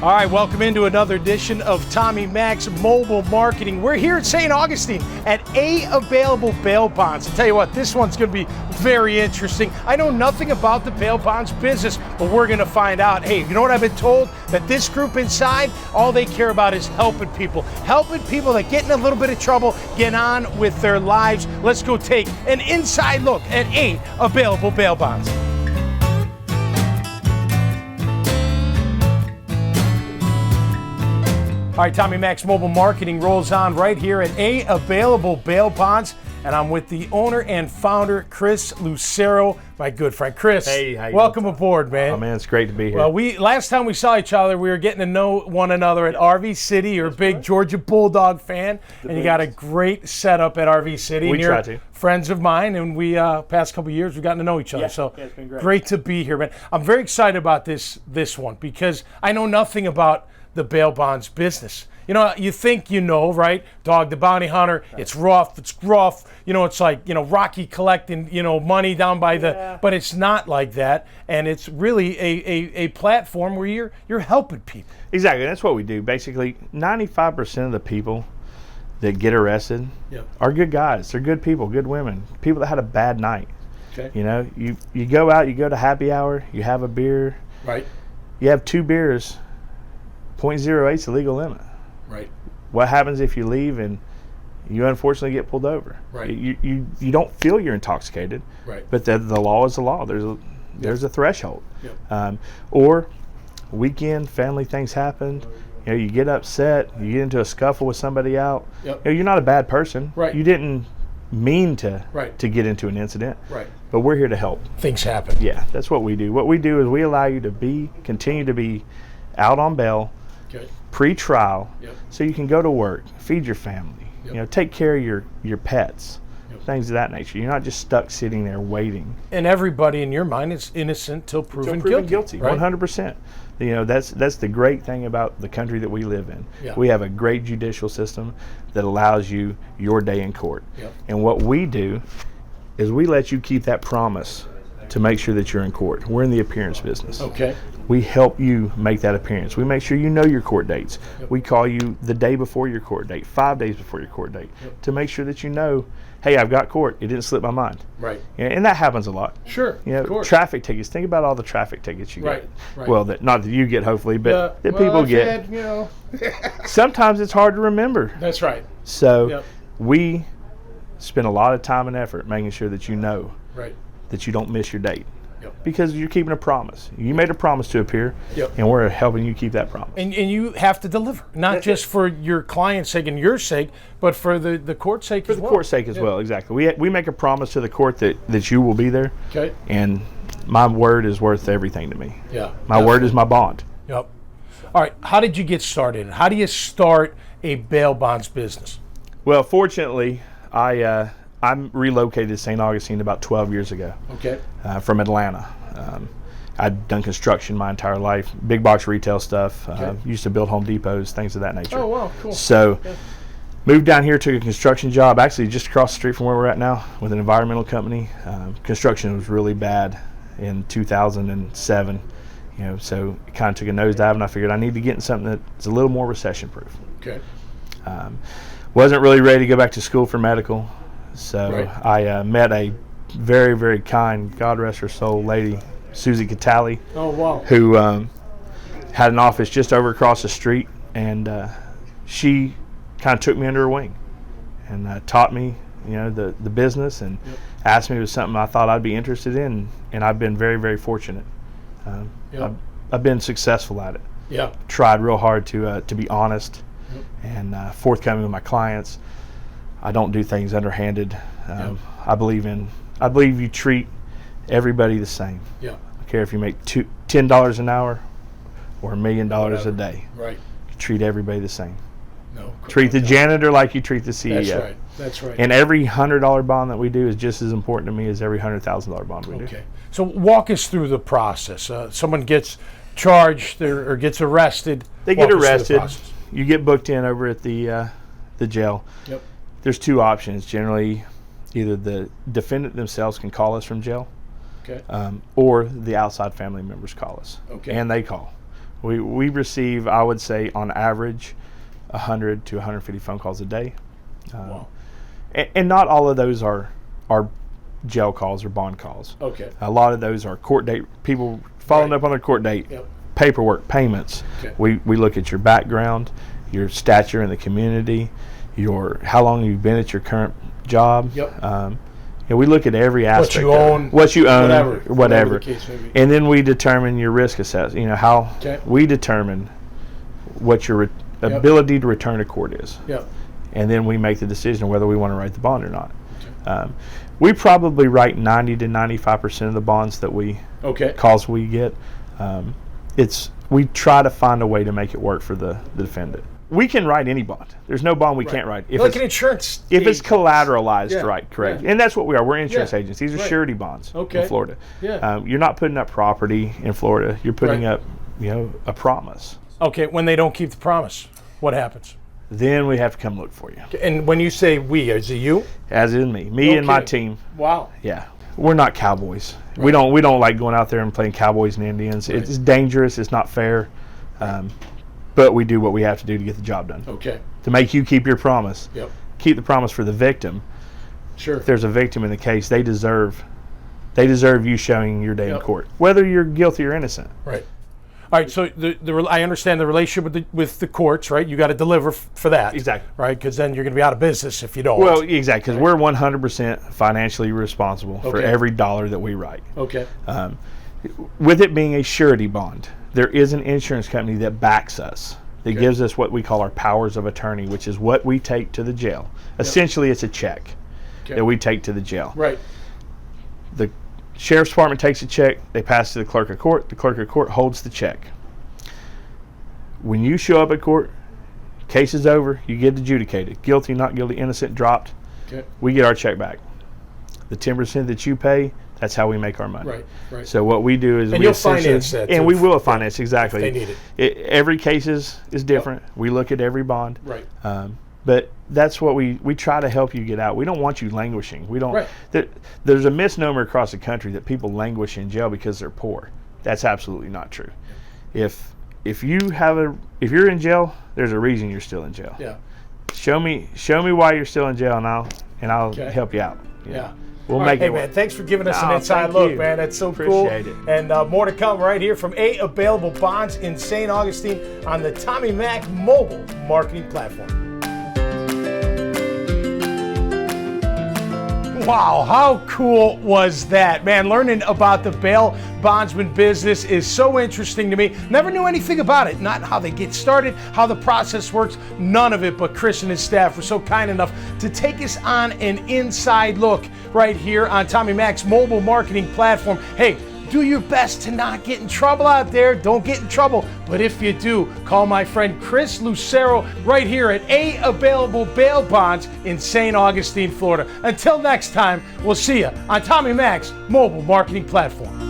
All right, welcome into another edition of Tommy Mac's Mobile Marketing. We're here at St. Augustine at A Available Bail Bonds. I'll tell you what, this one's going to be very interesting. I know nothing about the bail bonds business, but we're going to find out. Hey, you know what I've been told? That this group inside, all they care about is helping people that get in a little bit of trouble, get on with their lives. Let's go take an inside look at A Available Bail Bonds. All right, Tommy Mac's Mobile Marketing rolls on right here at A Available Bail Bonds, and I'm with the owner and founder, Chris Lucero, my good friend. Chris, hey, how you welcome doing? Aboard, man. Oh, man, it's great to be here. Well, last time we saw each other, we were getting to know one another at RV City. You're a big Georgia Bulldog fan, and you got a great setup at RV City. We try to. Friends of mine, and we past couple of years we've gotten to know each other. So it's been great to be here, man. I'm very excited about this one because I know nothing about the bail bonds business. You know, you think you know, right? Dog the Bounty Hunter, it's rough, it's gruff. You know, it's like, Rocky collecting, money down by the, but it's not like that. And it's really a platform where you're helping people. Exactly, that's what we do. Basically, 95% of the people that get arrested are good guys. They're good people, good women, people that had a bad night. Okay. You go out, you go to happy hour, you have a beer. Right. You have 2 beers, 0.08 is the legal limit. Right. What happens if you leave and you unfortunately get pulled over? Right. You don't feel you're intoxicated. Right. But the law is the law. There's a threshold. Yep. Or weekend family things happen. You get upset. You get into a scuffle with somebody out. Yep. You're not a bad person. Right. You didn't mean to get into an incident. Right. But we're here to help. Things happen. Yeah, that's what we do. What we do is we allow you to continue to be out on bail. Okay. Pre-trial, Yep. so you can go to work, feed your family, Yep. Take care of your pets, Yep. things of that nature. You're not just stuck sitting there waiting. And everybody in your mind is innocent till proven guilty. Right? 100%. That's the great thing about the country that we live in. Yeah. We have a great judicial system that allows you your day in court. Yep. And what we do is we let you keep that promise to make sure that you're in court. We're in the appearance business. Okay. We help you make that appearance. We make sure you know your court dates. Yep. We call you the day before your court date, 5 days before your court date, to make sure that you know, hey, I've got court. It didn't slip my mind. Right. And that happens a lot. Sure. Of course. Traffic tickets. Think about all the traffic tickets you get. Right. Well, not that you get, hopefully, but that people get. Had, Sometimes it's hard to remember. That's right. So we spend a lot of time and effort making sure that you know that you don't miss your date. Yep. Because you're keeping a promise. You made a promise to appear, and we're helping you keep that promise. And you have to deliver, not just for your client's sake and your sake, but for the court's sake as well. For the court's sake as well, exactly. We make a promise to the court that you will be there. Okay. And my word is worth everything to me. Yeah. My word is my bond. Yep. All right. How did you get started? How do you start a bail bonds business? Well, fortunately, I'm relocated to St. Augustine about 12 years ago. Okay. From Atlanta. I'd done construction my entire life, big box retail stuff. Used to build Home Depots, things of that nature. Oh, wow, cool. So moved down here, took a construction job, actually just across the street from where we're at now with an environmental company. Construction was really bad in 2007. So it kind of took a nosedive, and I figured I need to get in something that's a little more recession proof. Okay. Wasn't really ready to go back to school for medical. So I met a very, very kind, God rest her soul, lady, Susie Catali. Oh, wow. Who had an office just over across the street, and she kind of took me under her wing and taught me, the business, and asked me if it was something I thought I'd be interested in, and I've been very, very fortunate. I've been successful at it. Yeah. Tried real hard to be honest and forthcoming with my clients. I don't do things underhanded. I believe you treat everybody the same. Yeah. I don't care if you make $10 an hour or $1 million a day. Right. You treat everybody the same. No. Treat the janitor like you treat the CEO. That's right. And every $100 bond that we do is just as important to me as every $100,000 bond we do. Okay. So walk us through the process. Someone gets charged or gets arrested. They get arrested. You get booked in over at the jail. Yep. There's 2 options. Generally, either the defendant themselves can call us from jail, or the outside family members call us. Okay. And they call. We receive, I would say, on average, 100 to 150 phone calls a day. Wow. And not all of those are jail calls or bond calls. Okay. A lot of those are court date, people following up on their court date, paperwork, payments. Okay. We look at your background, your stature in the community, how long you've been at your current job. We look at every aspect. What you own, whatever. The case may be. And then we determine your risk assessment. How we determine what your ability to return to court is. And then we make the decision whether we want to write the bond or not. We probably write 90 to 95% of the bonds that calls we get. We try to find a way to make it work for the defendant. We can write any bond. There's no bond we can't write. If like an insurance. If it's collateralized, right, correct. Yeah. And that's what we are. We're insurance agents. These are surety bonds in Florida. You're not putting up property in Florida. You're putting up, a promise. Okay, when they don't keep the promise, what happens? Then we have to come look for you. And when you say we, is it you? As in me and my team. Wow. Yeah. We're not cowboys. We don't like going out there and playing cowboys and Indians. It's dangerous. It's not fair. But we do what we have to do to get the job done. Okay. To make you keep your promise. Keep the promise for the victim. Sure. If there's a victim in the case, they deserve you showing your day in court, whether you're guilty or innocent. Right. All right. So I understand the relationship with the courts, right? You got to deliver for that. Exactly. Right, because then you're going to be out of business if you don't. Well, exactly, because we're 100% financially responsible for every dollar that we write. Okay. With it being a surety bond, there is an insurance company that backs us, that gives us what we call our powers of attorney, which is what we take to the jail. Essentially, it's a check that we take to the jail. Right. The sheriff's department takes a check, they pass to the clerk of court, the clerk of court holds the check. When you show up at court, case is over, you get adjudicated. Guilty, not guilty, innocent, dropped. We get our check back. The 10% that you pay, that's how we make our money. Right. So what we do is you'll finance that. And we will finance, exactly. If they need it. Every case is different. We look at every bond. Right. But that's what we try to help you get out. We don't want you languishing. We don't. There's a misnomer across the country that people languish in jail because they're poor. That's absolutely not true. If you're in jail, there's a reason you're still in jail. Show me why you're still in jail, and I'll help you out. We'll make it work. Man, thanks for giving us an inside look, man. That's so cool. Appreciate it. And more to come right here from A Available Bonds in St. Augustine on the Tommy Mac mobile marketing platform. Wow, how cool was that? Man, learning about the bail bondsman business is so interesting to me. Never knew anything about it. Not how they get started, how the process works, none of it. But Chris and his staff were so kind enough to take us on an inside look right here on Tommy Mac's mobile marketing platform. Hey, do your best to not get in trouble out there. Don't get in trouble. But if you do, call my friend Chris Lucero right here at A Available Bail Bonds in St. Augustine, Florida. Until next time, we'll see you on Tommy Mac's mobile marketing platform.